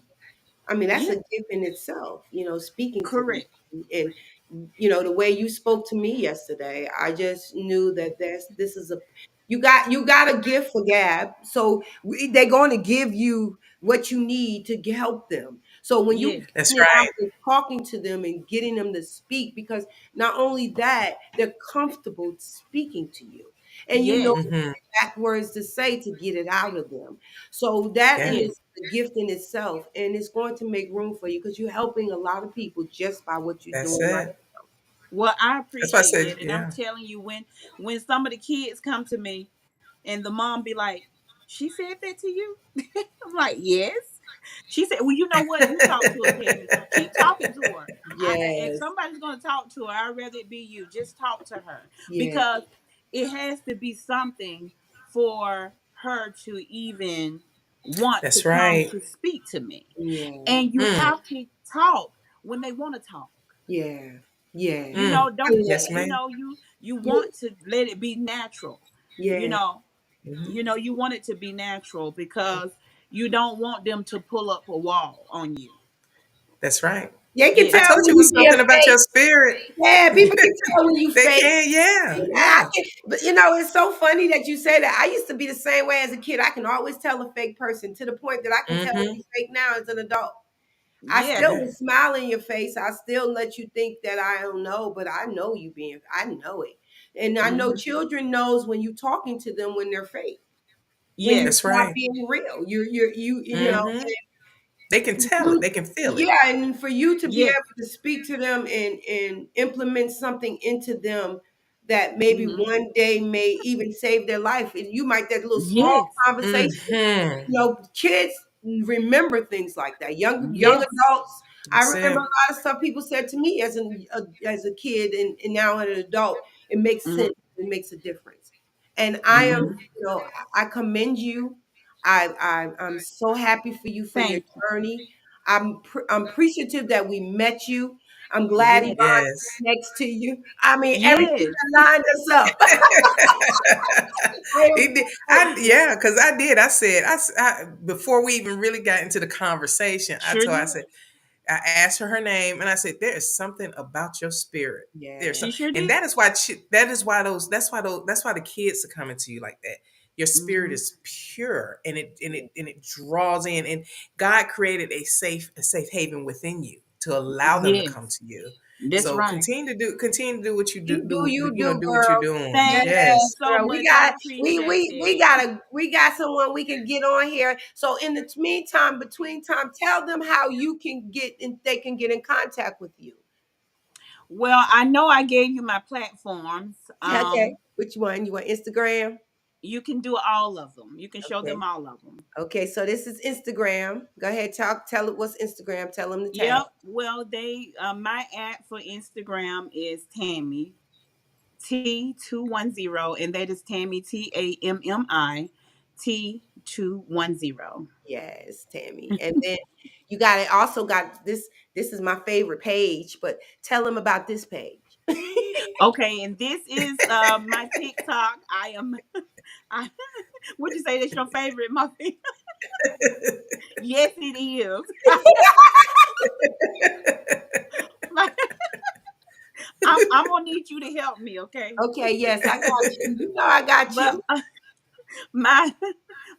I mean, that's a Yeah, gift in itself, speaking to them. correct. And the way you spoke to me yesterday, I just knew that this is a you got a gift for Gab. So they're going to give you what you need to help them. So when you Yes, That's getting it out right. and talking to them and getting them to speak, because not only that, they're comfortable speaking to you. And you know yes, Hmm. exact words to say to get it out of them. So that Yeah. yes. is a gift in itself, and it's going to make room for you because you're helping a lot of people just by what you're That's doing right. it. Well, I That's why I appreciate said, that, and I'm yeah. telling you, when some of the kids come to me and the mom be like, "She said that to you," I'm like, "Yes." She said, "Well, you know what? You talk to her, Tammy. Keep talking to her. If Yes. somebody's going to talk to her, I'd rather it be you. Just talk to her Yeah. because it has to be something for her to even want to That's come right. to speak to me. Yeah. And you Mm, have to talk when they want to talk. Yeah. Yeah. You mm. know, don't Yes, you ma'am. know you Yeah. want to let it be natural. You Yeah. know, Hmm. you want it to be natural because you don't want them to pull up a wall on you. That's right. They can Yeah. I tell told you when it you was being something about fake. your spirit. Yeah, people can tell when you They fake. can, yeah, Yeah, yeah. but you know, it's so funny that you say that. I used to be the same way as a kid. I can always tell a fake person to the point that I can tell if Hmm. you're fake now as an adult. I Yes. still Yeah, will smile in your face. I still let you think that I don't know, but I know you being. I know it, and I know Hmm. children knows when you talking to them when they're fake, when you're Yes. that's not right. being real. You know. Hmm. They can tell it. You- They can feel it. yeah, and for you to be Yes. able to speak to them and implement something into them that maybe Hmm. one day may even save their life, and you might that little small Yes. conversation. Hmm. You know, kids remember things like that. Young Yes. adults. I That's remember a it. lot of stuff people said to me as a kid and now an adult. It makes Hmm. sense. It makes a difference. And I am, Hmm. Hmm. I commend you. I'm so happy for you for your Thank you. journey. I'm appreciative that we met you. I'm glad Yvonne Yes. Yes. next to you. I mean, everything Yes. that lined us up. I am It did. so happy. Yeah, because I did. I said, before we even really got into the conversation, Sure I did. said, I asked her name, and I said, "There is something about your spirit. There's Yeah. some, She sure and did. that's why the kids are coming to you like that. Your spirit Hmm. is pure, and it draws in, and God created a safe haven within you to allow them to come Yes. to you. That's So right. continue to do what you do, You do do, do what you're girl. doing. Yes, Thank you Yes, so girl. much. I appreciate that. We got someone we can get on here. So in the meantime, between time, tell them how you can get in, they can get in contact with you. Well, I know I gave you my platforms. Yeah, okay. Which one? You want Instagram? You can do all of them. You can show Okay. them all of them. Okay, so this is Instagram. Go ahead, tell it what's Instagram. Tell them the tag. Yep. Well, they my ad for Instagram is Tammy T210, and that is Tammy Tammi T210. Yes, Tammy. And then you got it also got this. This is my favorite page, but tell them about this page. Okay, and this is my TikTok. I am. I, would you say that's your favorite, Muffy? Yes, it is. I'm gonna need you to help me, okay? Okay, yes, I got you. You know I got But you. my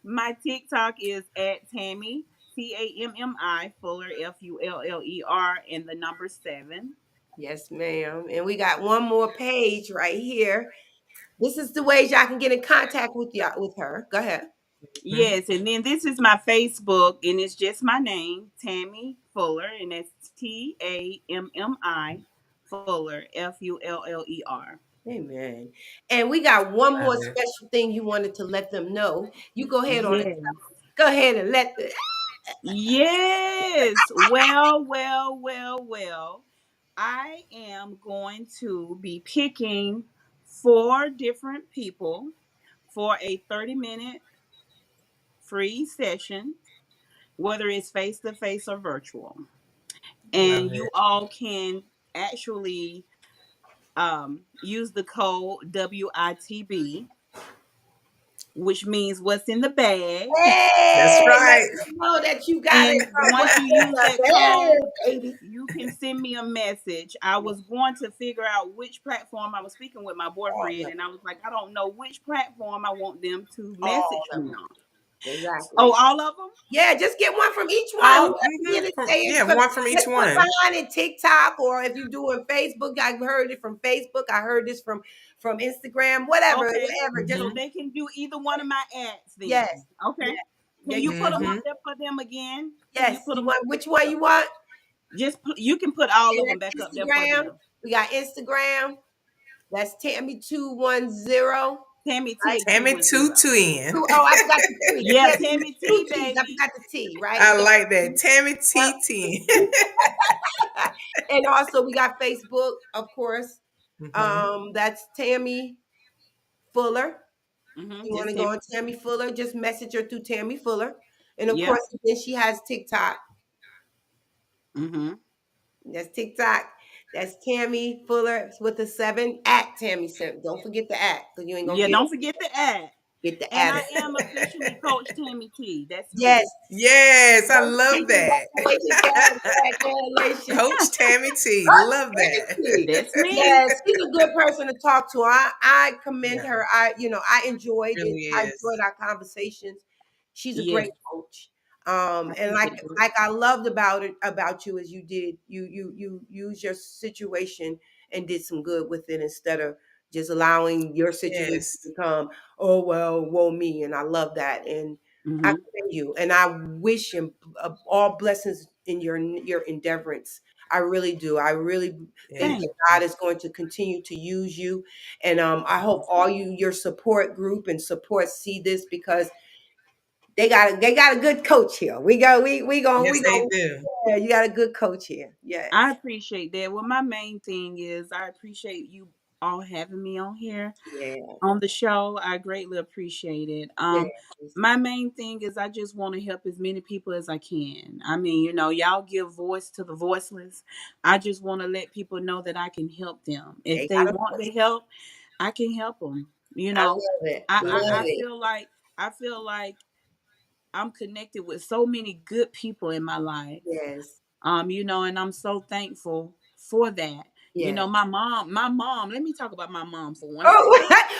my TikTok is at Tammy Tammi Fuller Fuller and the number 7. Yes, ma'am. And we got one more page right here. This is the ways y'all can get in contact with y'all with her. Go ahead. mhm. Yes, and then this is my Facebook, and it's just my name, Tammy Fuller, and that's Tammi Fuller Fuller. Amen. And we got one more Love it. special thing you wanted to let them know. You go ahead on it. Yes. Go ahead and let the Yes. Well. I am going to be picking 4 different people for a 30-minute free session, whether it's face to face or virtual. And Love you it. all can actually use the code WITB, which means what's in the bag. That's hey, let right. them know that you got it And from once what's you in use the that bag, code, baby. you can send me a message. I was going to figure out which platform. I was speaking with my All boyfriend, of and I was like, I don't know which platform I want them to all message of me them. on. Oh, Exactly. all of them? Yeah, just get one from each one. All. Whoever get it, say it. Yeah, one from Just each put one. mine in TikTok, or if you're doing Facebook, I heard it from Facebook. I heard this from Instagram. Okay. Whatever. Just So Hmm. they can do either one of my ads yes, then. yes, Okay. yeah. Can You you put put them. them Hmm. up there for them again? Can you Yes, put you them up? want which one you want? Just put, you can put all of Okay, them back up that's there for Instagram. them. We got Instagram. That's Tammy 210. Tammy right? T Tammy was good. Twin. Oh, I forgot the T. Yeah, Yeah, Tammy two T, T's. I baby. forgot the T, right? I Yeah. like that. Tammy Yep. T 10. And also we got Facebook, of course. Hmm. That's Tammi Fuller. You want Just to go Tammy on T. Tammi Fuller, just message her through Tammi Fuller. And of Yeah. course, then she has TikTok. Mm-hmm. That's TikTok. That's Tammi Fuller with a 7 at Tammi 7. Don't forget the at because you ain't gonna Yeah, don't forget the ad. get the And at. I am officially Coach Tammy T. That's Yes. me. Yes, I love that. Congratulations, congratulations. Coach Tammy T. Love that. That's me. Yes, she's a good person to talk to. I commend Yeah, her. I enjoyed it. really I is. enjoyed our conversations. She's a Yeah, great coach. I And appreciate it. like I loved about you is you used your situation and did some good with it instead of just allowing your situation to Yes, become, oh well, woe me. And I love that. And I Hmm. commend you. And I wish him all blessings in your endeavorance. I really do. I really think yes, that Thank God is going to continue to use you. And I hope all your support group and support see this because they got a good coach here. yes, We they go. do. Yeah, you got a good coach here. Yes. I appreciate that. Well, my main thing is I appreciate you all having me on here Yeah. on the show. I greatly appreciate it. Yes. My main thing is I just want to help as many people as I can. I mean, y'all give voice to the voiceless. I just want to let people know that I can help them. If They they got a want the help, I can help them. I love it. Love I Right. it. feel like I'm connected with so many good people in my life. Yes. And I'm so thankful for that. Yes. My mom, let me talk about my mom for one second.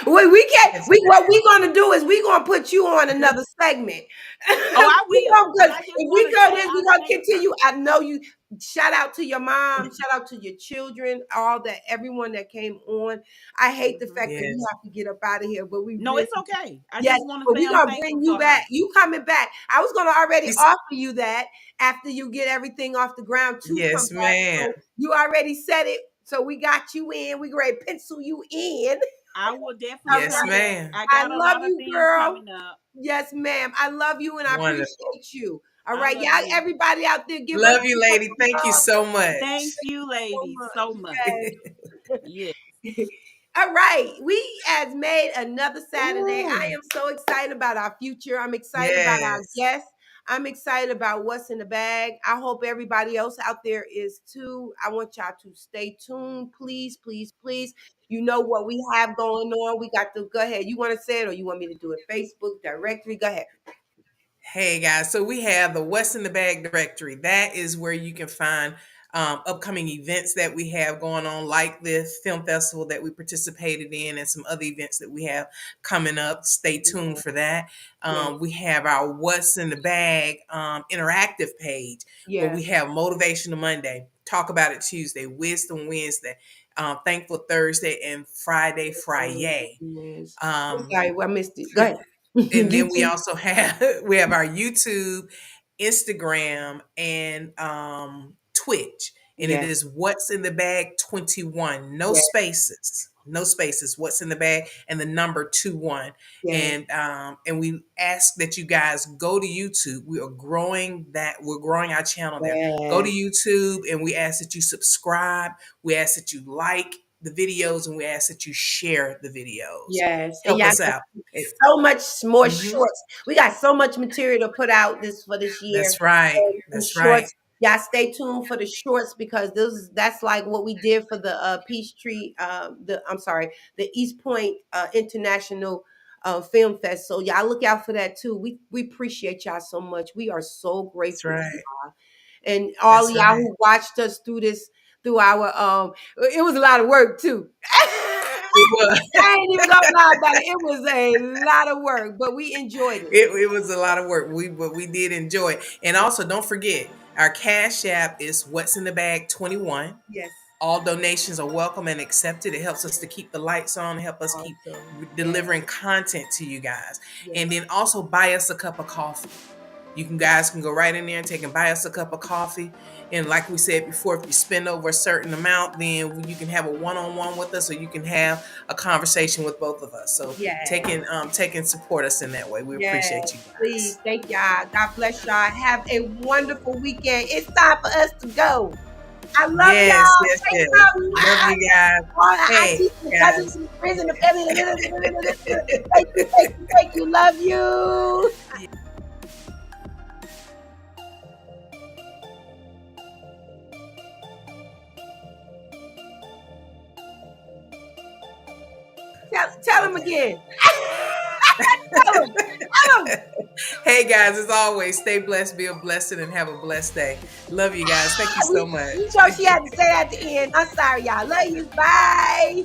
Oh, we can't. Yes, We what we gonna do is we gonna put you on another segment. Oh, I will, but Because I just if want we to go say this, I we gonna thank her. continue. I know you. Shout out to your mom. Shout out to your children. All that everyone that came on. I hate the Mhm. fact that we yes, have to get up out of here, but we No, really it's okay. I yes. just want to But say we I'm gonna thankful bring you for back. her. You coming back? I was gonna already She's- offer you that after you get everything off the ground to come yes, back. ma'am. So you already said it. So we got you in. We ready to pencil you in. I will definitely Yes, come Alright. back. ma'am. I I got a love lot of you, things girl. coming up. Yes, ma'am. I love you and I Wonderful. appreciate you. All I right, love y'all, you. everybody out there, give us Love you, lady. Thank you love. so much. Thank you, So ladies, so much. Yes. much. All right, we has made another Saturday. Ooh, I am so excited about our future. I'm excited about our yes, guests. I'm excited about what's in the bag. I hope everybody else out there is too. I want y'all to stay tuned, please, please, please. You know what we have going on. We got to go ahead. You want to say it or you want me to do it? Facebook directory. Go ahead. hey guys, so we have the What's in the Bag directory. That is where you can find upcoming events that we have going on, like this film festival that we participated in, and some other events that we have coming up. Stay tuned for that. Yeah. We have our What's in the Bag interactive page where Yeah. we have Motivational Monday, Talk About It Tuesday, Wisdom Wednesday, Thankful Thursday, and Friday. Yes. I'm Um, sorry, I missed it. Go ahead. and then we YouTube. also have we have our YouTube, Instagram, and Twitch, and it Yes. is What's in the Bag 21. No Yes. spaces. No spaces. What's in the bag and the number 21. Yes. And we ask that you guys go to YouTube. We are growing that. We're growing our channel there. Go to Yes. YouTube and we ask that you subscribe. We ask that you like the videos and we ask that you share the videos. Yes. And Help y'all us got out. so much more Mhm. shorts. We got so much material to put out this year. That's right. Some That's right. shorts. Y'all stay tuned for the shorts because that's like what we did for the Peachtree the East Point International Film Fest. So y'all look out for that too. We appreciate y'all so much. We are so That's grateful for right. y'all. And all That's y'all right. who watched us through our it was a lot of work too. It was. I ain't even gonna lie about it. It was a lot of work, but we enjoyed it. It was a lot of work. But we did enjoy it. And also don't forget our Cash App is What's in the Bag 21. Yes. All donations are welcome and accepted. It helps us to keep the lights on, help us keep Awesome. Yes. delivering content to you guys. And Yes. then also buy us a cup of coffee. guys can go right in there and buy us a cup of coffee. And like we said before, if you spend over a certain amount, then you can have a one-on-one with us, or you can have a conversation with both of us. So Yes. take and support us in that way. We appreciate you guys. Please, thank y'all. God bless y'all. Have a wonderful weekend. It's time for us to go. I love Yes, y'all. yes, Thank yes. y'all. Love you guys. All the Hey, aunties and guys. cousins and friends and the family. Thank you. Love you. Tell them again. Tell them. Hey guys, as always, stay blessed, be a blessing, and have a blessed day. Love you guys. Thank you so much. You sure she had to say that at the end. I'm sorry, y'all. Love you. Bye.